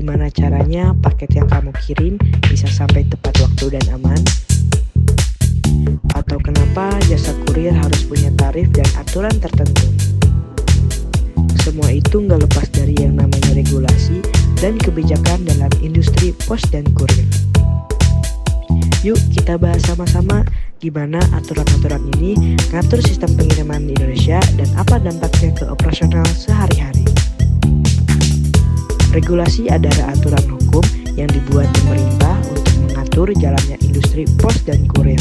gimana caranya paket yang kamu kirim bisa sampai tepat waktu dan aman? Atau kenapa jasa kurir harus punya tarif dan aturan tertentu? Semua itu nggak lepas dari yang namanya regulasi dan kebijakan dalam industri pos dan kurir. Yuk kita bahas sama-sama gimana aturan-aturan ini ngatur sistem pengiriman di Indonesia dan apa dampaknya ke operasional sehari-hari. Regulasi adalah aturan hukum yang dibuat pemerintah untuk mengatur jalannya industri pos dan kurir.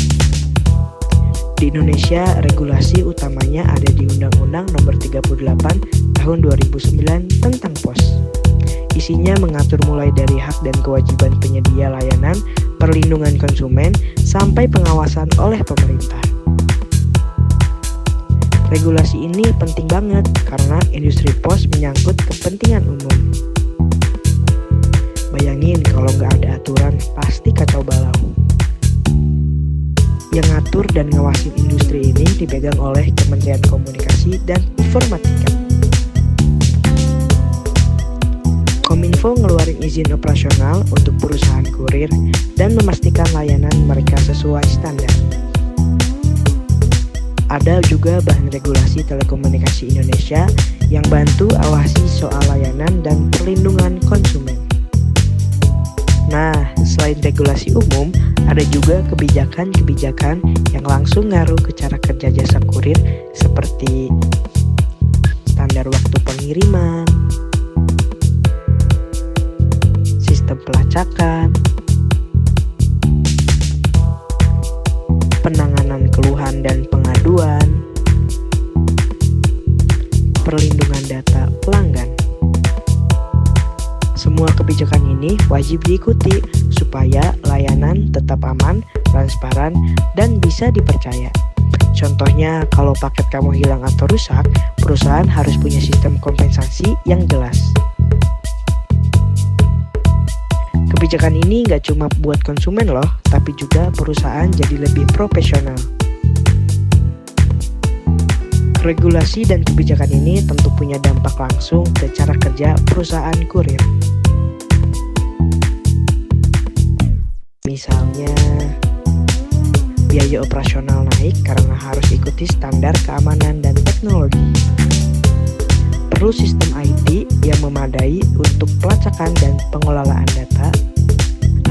Di Indonesia, regulasi utamanya ada di Undang-Undang Nomor 38 Tahun 2009 tentang pos. Isinya mengatur mulai dari hak dan kewajiban penyedia layanan, perlindungan konsumen, sampai pengawasan oleh pemerintah. Regulasi ini penting banget karena industri pos menyangkut kepentingan umum. Bayangin kalau nggak ada aturan, pasti kacau balau. Yang ngatur dan ngawasin industri ini dipegang oleh Kementerian Komunikasi dan Informatika. Kominfo ngeluarin izin operasional untuk perusahaan kurir dan memastikan layanan mereka sesuai standar. Ada juga Badan Regulasi Telekomunikasi Indonesia yang bantu awasi soal layanan dan perlindungan konsumen. Nah, selain regulasi umum, ada juga kebijakan-kebijakan yang langsung ngaruh ke cara kerja jasa kurir seperti standar waktu pengiriman, sistem pelacakan, penanganan keluhan dan pengaduan, perlindungan data pelanggan. Semua kebijakan ini wajib diikuti supaya layanan tetap aman, transparan, dan bisa dipercaya. Contohnya, kalau paket kamu hilang atau rusak, perusahaan harus punya sistem kompensasi yang jelas. Kebijakan ini nggak cuma buat konsumen loh, tapi juga perusahaan jadi lebih profesional. Regulasi dan kebijakan ini tentu punya dampak langsung ke cara kerja perusahaan kurir. Misalnya, biaya operasional naik karena harus ikuti standar keamanan dan teknologi. Perlu sistem IT yang memadai untuk pelacakan dan pengelolaan data.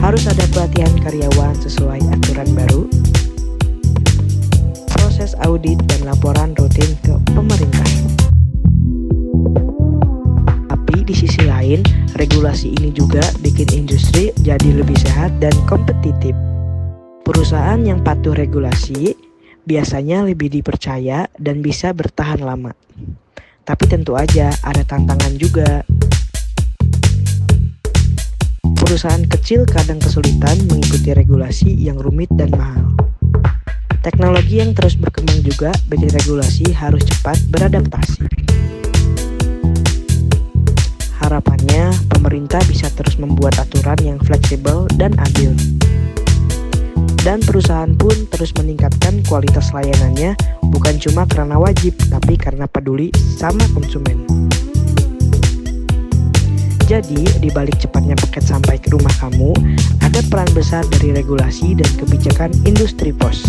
Harus ada pelatihan karyawan sesuai aturan baru. Proses audit dan laporan rutin ke pemerintah. Tapi di sisi lain, regulasi ini juga bikin industri jadi lebih sehat dan kompetitif. Perusahaan yang patuh regulasi biasanya lebih dipercaya dan bisa bertahan lama. Tapi tentu aja ada tantangan juga. Perusahaan kecil kadang kesulitan mengikuti regulasi yang rumit dan mahal. Teknologi yang terus berkembang juga bikin regulasi harus cepat beradaptasi. Harapannya, pemerintah bisa terus membuat aturan yang fleksibel dan adil. Dan perusahaan pun terus meningkatkan kualitas layanannya, bukan cuma karena wajib, tapi karena peduli sama konsumen. Jadi, di balik cepatnya paket sampai ke rumah kamu, ada peran besar dari regulasi dan kebijakan industri pos.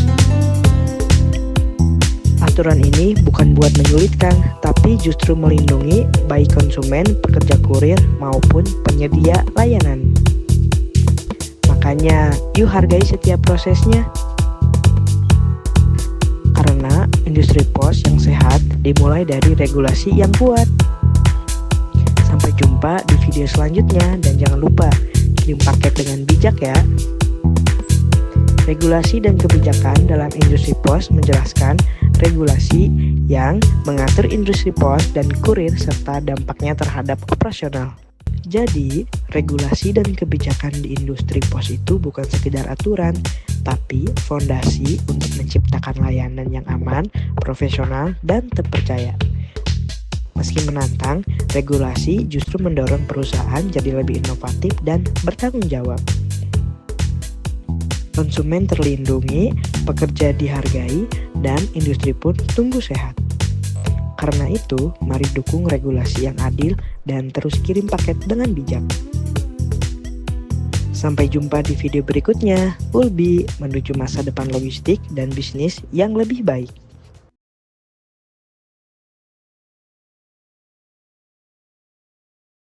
Aturan ini bukan buat menyulitkan, tapi justru melindungi baik konsumen, pekerja kurir, maupun penyedia layanan. Makanya, yuk hargai setiap prosesnya. Karena industri pos yang sehat dimulai dari regulasi yang kuat. Sampai jumpa di video selanjutnya dan jangan lupa kirim paket dengan bijak ya. Regulasi dan kebijakan dalam industri pos menjelaskan regulasi yang mengatur industri pos dan kurir serta dampaknya terhadap operasional. Jadi, regulasi dan kebijakan di industri pos itu bukan sekedar aturan, tapi fondasi untuk menciptakan layanan yang aman, profesional, dan terpercaya. Meski menantang, regulasi justru mendorong perusahaan jadi lebih inovatif dan bertanggung jawab. Konsumen terlindungi, pekerja dihargai, dan industri pun tumbuh sehat. Karena itu, mari dukung regulasi yang adil dan terus kirim paket dengan bijak. Sampai jumpa di video berikutnya. Ulbi menuju masa depan logistik dan bisnis yang lebih baik.